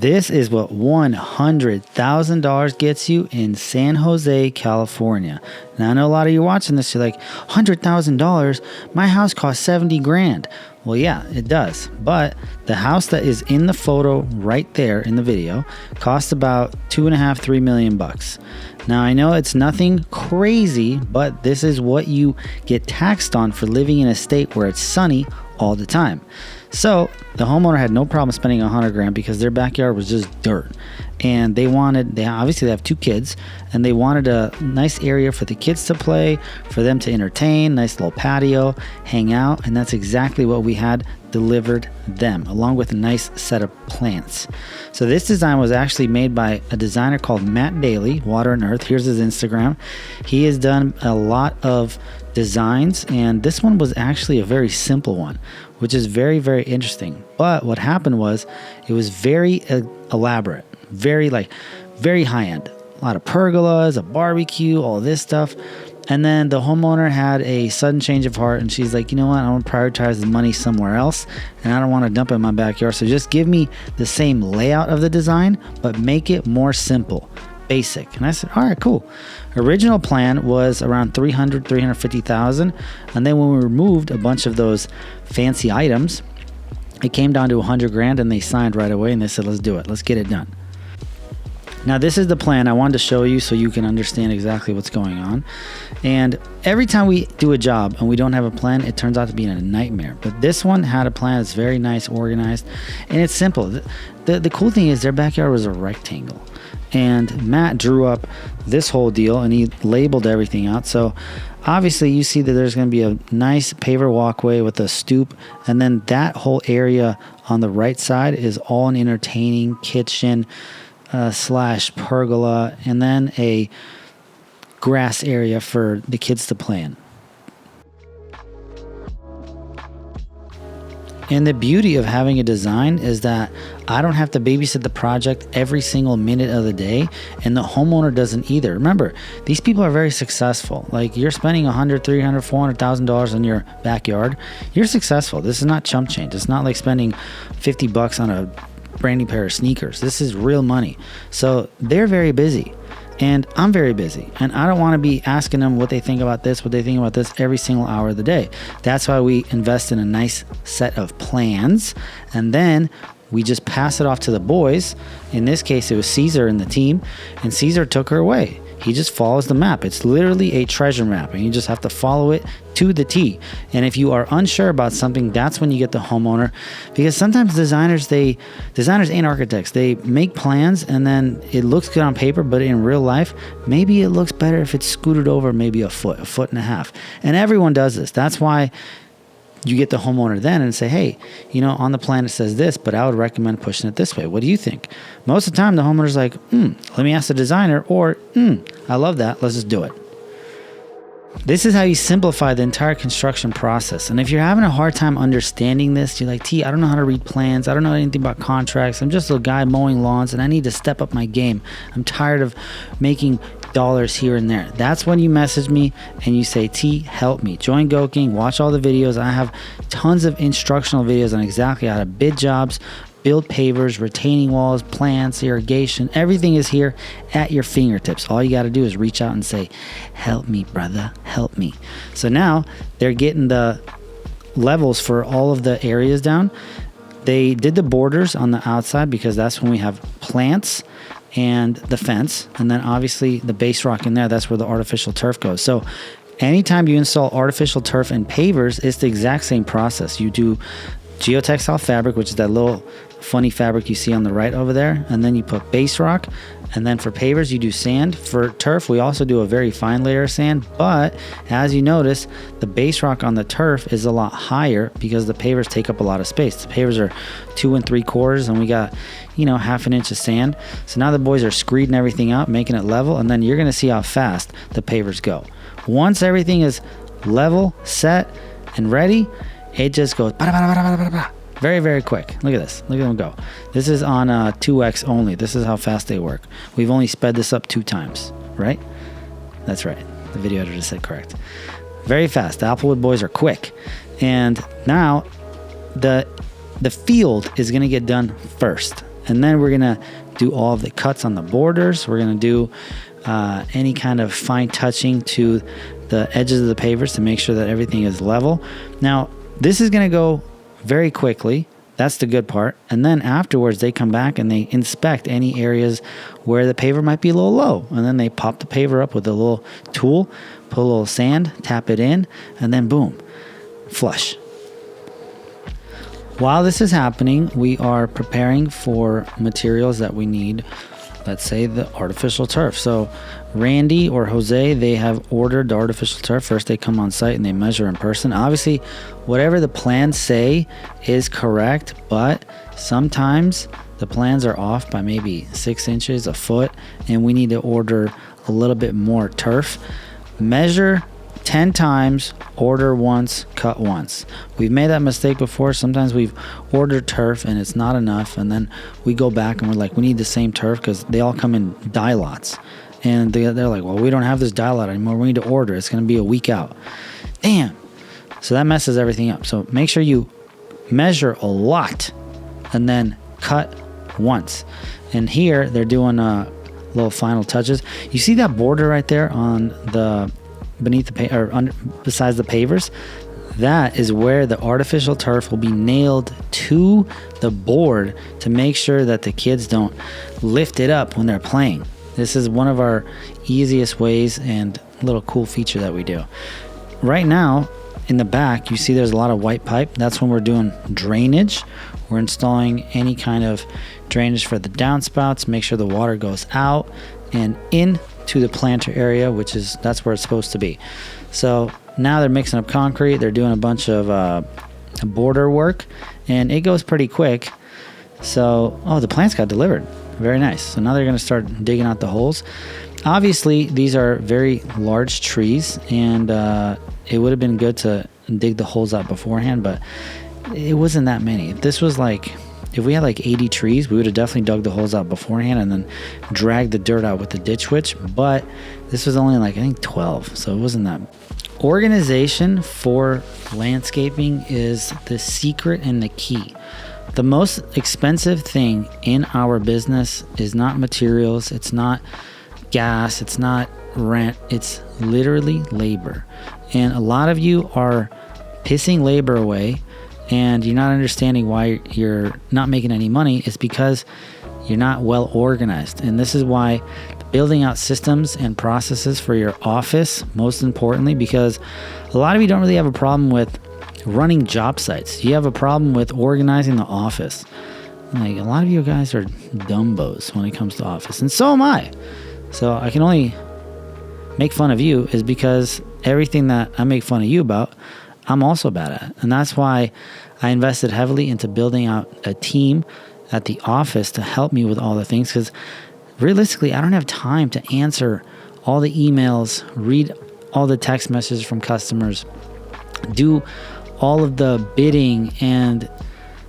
This is what $100,000 gets you in San Jose, California. Now, I know a lot of you watching this, you're like, $100,000? My house cost 70 grand. Well, yeah, it does. But the house that is in the photo right there in the video costs about $2.5–3 million bucks. Now, I know it's nothing crazy, but this is what you get taxed on for living in a state where it's sunny all the time. So the homeowner had no problem spending $100 grand because their backyard was just dirt, and they obviously have 2 kids, and they wanted a nice area for the kids to play, for them to entertain, nice little patio, hang out, and that's exactly what we had delivered them, along with a nice set of plants. So this design was actually made by a designer called Matt Daly, Water and Earth. Here's his Instagram. He has done a lot of designs, and this one was actually a very simple one, which is very, very interesting. But what happened was it was very elaborate, very high end. A lot of pergolas, a barbecue, all this stuff. And then the homeowner had a sudden change of heart, and she's like, you know what, I want to prioritize the money somewhere else, and I don't want to dump it in my backyard. So just give me the same layout of the design, but make it more simple, basic. And I said, all right, cool. Original plan was around $350,000, and then when we removed a bunch of those fancy items, it came down to $100 grand, and they signed right away, and they said, let's do it, let's get it done. Now, this is the plan I wanted to show you so you can understand exactly what's going on. And every time we do a job and we don't have a plan, it turns out to be a nightmare. But this one had a plan. It's very nice, organized, and it's simple. The cool thing is their backyard was a rectangle. And Matt drew up this whole deal, and he labeled everything out. So obviously you see that there's going to be a nice paver walkway with a stoop, and then that whole area on the right side is all an entertaining kitchen slash pergola, and then a grass area for the kids to play in. And the beauty of having a design is that I don't have to babysit the project every single minute of the day, and the homeowner doesn't either. Remember, these people are very successful. Like, you're spending $100,000, $300,000, $400,000 on your backyard. You're successful. This is not chump change. It's not like spending $50 on a brand new pair of sneakers. This is real money. So they're very busy, and I'm very busy, and I don't want to be asking them what they think about this, every single hour of the day. That's why we invest in a nice set of plans, and then we just pass it off to the boys. In this case, it was Caesar and the team, and Caesar took her away. He just follows the map. It's literally a treasure map, and you just have to follow it to the T. And if you are unsure about something, that's when you get the homeowner, because sometimes designers ain't architects. They make plans, and then it looks good on paper, but in real life, maybe it looks better if it's scooted over maybe a foot and a half. And everyone does this. That's why you get the homeowner then and say, hey, on the plan it says this, but I would recommend pushing it this way. What do you think? Most of the time, the homeowner's like, let me ask the designer, or, I love that, let's just do it. This is how you simplify the entire construction process. And if you're having a hard time understanding this, you're like, T, I don't know how to read plans. I don't know anything about contracts. I'm just a guy mowing lawns, and I need to step up my game. I'm tired of making dollars here and there. That's when you message me and you say, T, help me. Join GoKing, watch all the videos. I have tons of instructional videos on exactly how to bid jobs, build pavers, retaining walls, plants, irrigation. Everything is here at your fingertips. All you got to do is reach out and say, help me, brother, help me. So now they're getting the levels for all of the areas down. They did the borders on the outside because that's when we have plants and the fence, and then obviously the base rock in there, that's where the artificial turf goes. So anytime you install artificial turf and pavers, it's the exact same process. You do geotextile fabric, which is that little funny fabric you see on the right over there, and then you put base rock, and then for pavers you do sand. For turf, we also do a very fine layer of sand, but as you notice, the base rock on the turf is a lot higher because the pavers take up a lot of space. The pavers are 2 3/4, and we got half an inch of sand. So now the boys are screeding everything out, making it level, and then you're going to see how fast the pavers go. Once everything is level, set, and ready, it just goes very, very quick. Look at this. Look at them go. This is on 2x only. This is how fast they work. We've only sped this up 2 times, right? That's right. The video editor said correct. Very fast. The Applewood boys are quick. And now the field is going to get done first. And then we're gonna do all of the cuts on the borders. We're gonna do any kind of fine touching to the edges of the pavers to make sure that everything is level. Now, this is gonna go very quickly. That's the good part. And then afterwards, they come back and they inspect any areas where the paver might be a little low. And then they pop the paver up with a little tool, put a little sand, tap it in, and then boom, flush. While this is happening, we are preparing for materials that we need. Let's say the artificial turf. So Randy or Jose, they have ordered the artificial turf. First they come on site and they measure in person. Obviously, whatever the plans say is correct, but sometimes the plans are off by maybe 6 inches, a foot, and we need to order a little bit more turf. Measure 10 times, order once, cut once. We've made that mistake before. Sometimes we've ordered turf and it's not enough, and then we go back and we're like, we need the same turf because they all come in die lots. And they're like, well, we don't have this die lot anymore. We need to order. It's going to be a week out. Damn. So that messes everything up. So make sure you measure a lot and then cut once. And here they're doing little final touches. You see that border right there on the beneath the besides the pavers? That is where the artificial turf will be nailed to the board to make sure that the kids don't lift it up when they're playing. This is one of our easiest ways and little cool feature that we do. Right now, in the back, you see there's a lot of white pipe. That's when we're doing drainage. We're installing any kind of drainage for the downspouts, make sure the water goes out and into the planter area, that's where it's supposed to be. So now they're mixing up concrete. They're doing a bunch of border work, and it goes pretty quick. So, the plants got delivered. Very nice. So now they're going to start digging out the holes. Obviously, these are very large trees, and it would have been good to dig the holes out beforehand, but it wasn't that many. If we had like 80 trees, we would have definitely dug the holes out beforehand and then dragged the dirt out with the ditch witch. But this was only I think 12, so it wasn't that. Organization for landscaping is the secret and the key. The most expensive thing in our business is not materials, it's not gas, it's not rent, it's literally labor. And a lot of you are pissing labor away, and you're not understanding why you're not making any money. It's because you're not well organized. And this is why building out systems and processes for your office, most importantly, because a lot of you don't really have a problem with running job sites. You have a problem with organizing the office. Like, a lot of you guys are dumbos when it comes to office, and so am I. So I can only make fun of you is because everything that I make fun of you about, I'm also bad at. And that's why I invested heavily into building out a team at the office to help me with all the things, because realistically, I don't have time to answer all the emails, read all the text messages from customers, do all of the bidding, and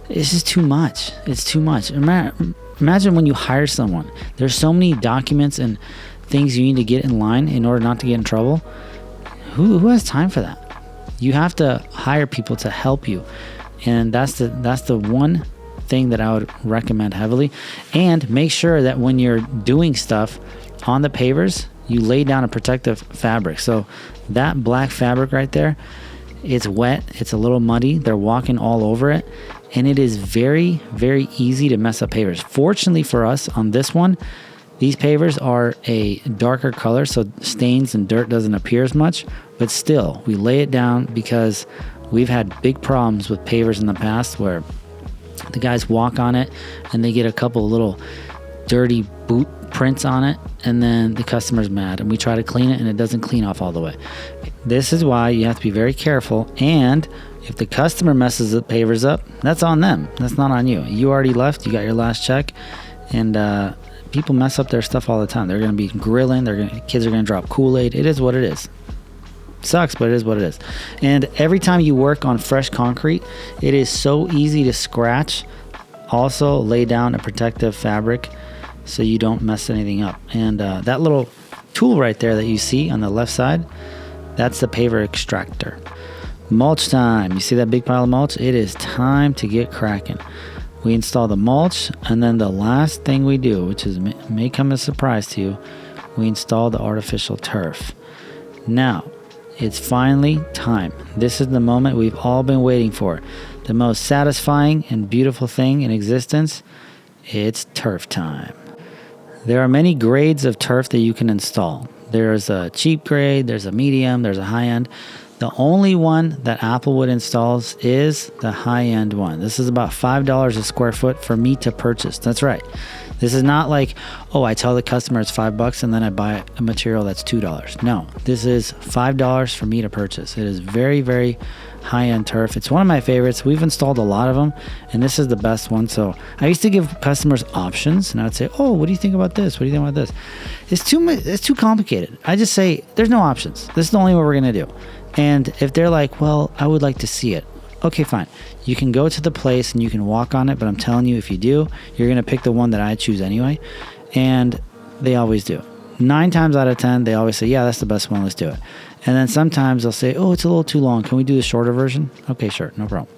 it's just too much. It's too much. Imagine when you hire someone, there's so many documents and things you need to get in line in order not to get in trouble. Who has time for that? You have to hire people to help you, and that's the one thing that I would recommend heavily. And make sure that when you're doing stuff on the pavers, you lay down a protective fabric. So that black fabric right there, it's wet, it's a little muddy, they're walking all over it, and it is very, very easy to mess up pavers. Fortunately for us on this one, these pavers are a darker color, so stains and dirt doesn't appear as much, but still, we lay it down because we've had big problems with pavers in the past where the guys walk on it and they get a couple little dirty boot prints on it, and then the customer's mad, and we try to clean it and it doesn't clean off all the way. This is why you have to be very careful, and if the customer messes the pavers up, that's on them. That's not on you. You already left, you got your last check, and people mess up their stuff all the time. They're going to be grilling, kids are going to drop Kool-Aid. It is what it is. Sucks, but it is what it is. And every time you work on fresh concrete, it is so easy to scratch. Also, lay down a protective fabric so you don't mess anything up. And that little tool right there that you see on the left side, that's the paver extractor. Mulch time. You see that big pile of mulch? It is time to get cracking. We install the mulch, and then the last thing we do, which is may come as a surprise to you, we install the artificial turf. Now, it's finally time. This is the moment we've all been waiting for. The most satisfying and beautiful thing in existence. It's turf time. There are many grades of turf that you can install. There's a cheap grade, there's a medium, there's a high end. The only one that Applewood installs is the high-end one. This is about $5 a square foot for me to purchase. That's right. This is not like, oh, I tell the customer it's $5 and then I buy a material that's $2. No, this is $5 for me to purchase. It is very, very high-end turf. It's one of my favorites. We've installed a lot of them, and this is the best one. So I used to give customers options, and I would say, oh, what do you think about this? What do you think about this? It's too complicated. I just say, there's no options. This is the only one we're going to do. And if they're like, well, I would like to see it. Okay, fine. You can go to the place and you can walk on it, but I'm telling you, if you do, you're going to pick the one that I choose anyway. And they always do. 9 times out of 10, they always say, yeah, that's the best one. Let's do it. And then sometimes they'll say, oh, it's a little too long. Can we do the shorter version? Okay, sure. No problem.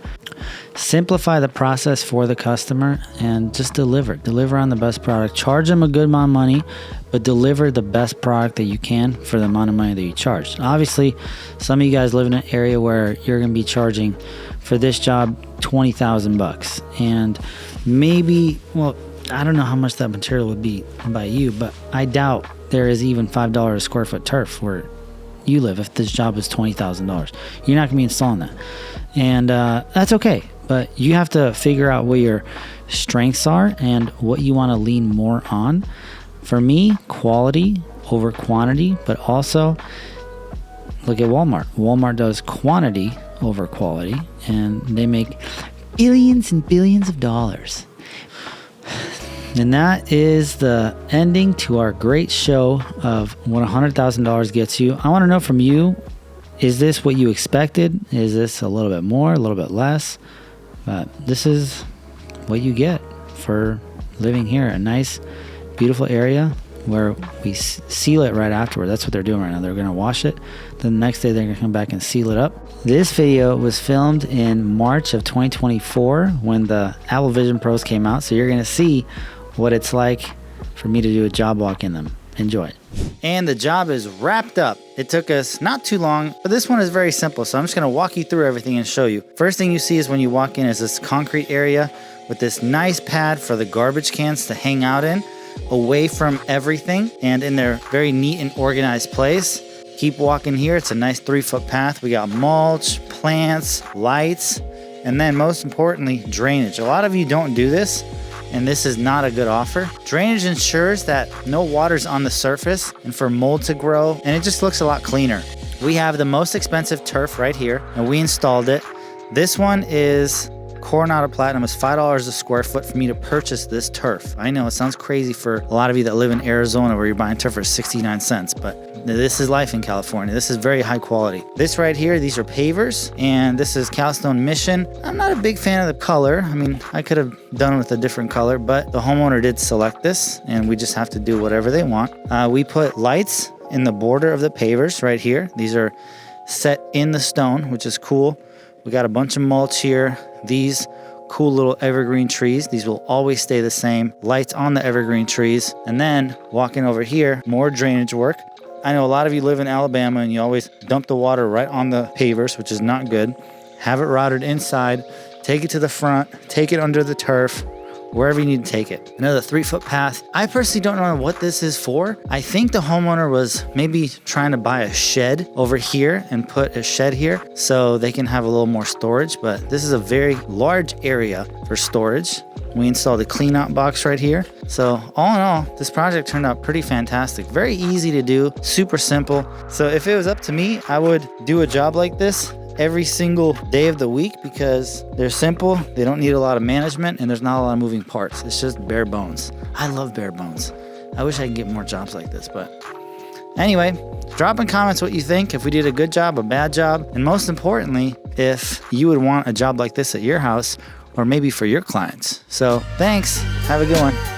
Simplify the process for the customer and just deliver. Deliver on the best product. Charge them a good amount of money, but deliver the best product that you can for the amount of money that you charge. Obviously, some of you guys live in an area where you're going to be charging for this job $20,000. And maybe, well, I don't know how much that material would be by you, but I doubt there is even $5 a square foot turf where you live if this job is $20,000. You're not going to be installing that. And that's okay. But you have to figure out what your strengths are and what you want to lean more on. For me, quality over quantity, but also look at Walmart. Walmart does quantity over quality, and they make billions and billions of dollars. And that is the ending to our great show of what $100,000 gets you. I want to know from you, is this what you expected? Is this a little bit more, a little bit less? But this is what you get for living here. A nice, beautiful area where we seal it right afterward. That's what they're doing right now. They're going to wash it. Then the next day they're going to come back and seal it up. This video was filmed in March of 2024 when the Apple Vision Pros came out. So you're going to see what it's like for me to do a job walk in them. Enjoy. And the job is wrapped up. It took us not too long, but this one is very simple. So I'm just going to walk you through everything and show you. First thing you see is when you walk in is this concrete area with this nice pad for the garbage cans to hang out in, away from everything and in their very neat and organized place. Keep walking here. It's a nice 3-foot path. We got mulch, plants, lights, and then most importantly, drainage. A lot of you don't do this, and this is not a good offer. Drainage ensures that no water's on the surface and for mold to grow, and it just looks a lot cleaner. We have the most expensive turf right here, and we installed it. This one is Coronado Platinum. Is $5 a square foot for me to purchase this turf. I know it sounds crazy for a lot of you that live in Arizona where you're buying turf for 69 cents, but this is life in California. This is very high quality. This right here, these are pavers, and this is Calstone Mission. I'm not a big fan of the color. I mean, I could have done it with a different color, but the homeowner did select this, and we just have to do whatever they want. We put lights in the border of the pavers right here. These are set in the stone, which is cool. We got a bunch of mulch here. These cool little evergreen trees. These will always stay the same. Lights on the evergreen trees. And then walking over here, more drainage work. I know a lot of you live in Alabama and you always dump the water right on the pavers, which is not good. Have it routed inside. Take it to the front. Take it under the turf. Wherever you need to take it. Another 3-foot path. I personally don't know what this is for. I think the homeowner was maybe trying to buy a shed over here and put a shed here so they can have a little more storage, but this is a very large area for storage. We installed a clean out box right here. So all in all, this project turned out pretty fantastic. Very easy to do, super simple. So if it was up to me, I would do a job like this every single day of the week because they're simple, they don't need a lot of management, and there's not a lot of moving parts. It's just bare bones. I love bare bones. I wish I could get more jobs like this, but anyway, drop in comments what you think, if we did a good job, a bad job, and most importantly, if you would want a job like this at your house or maybe for your clients. So thanks. Have a good one.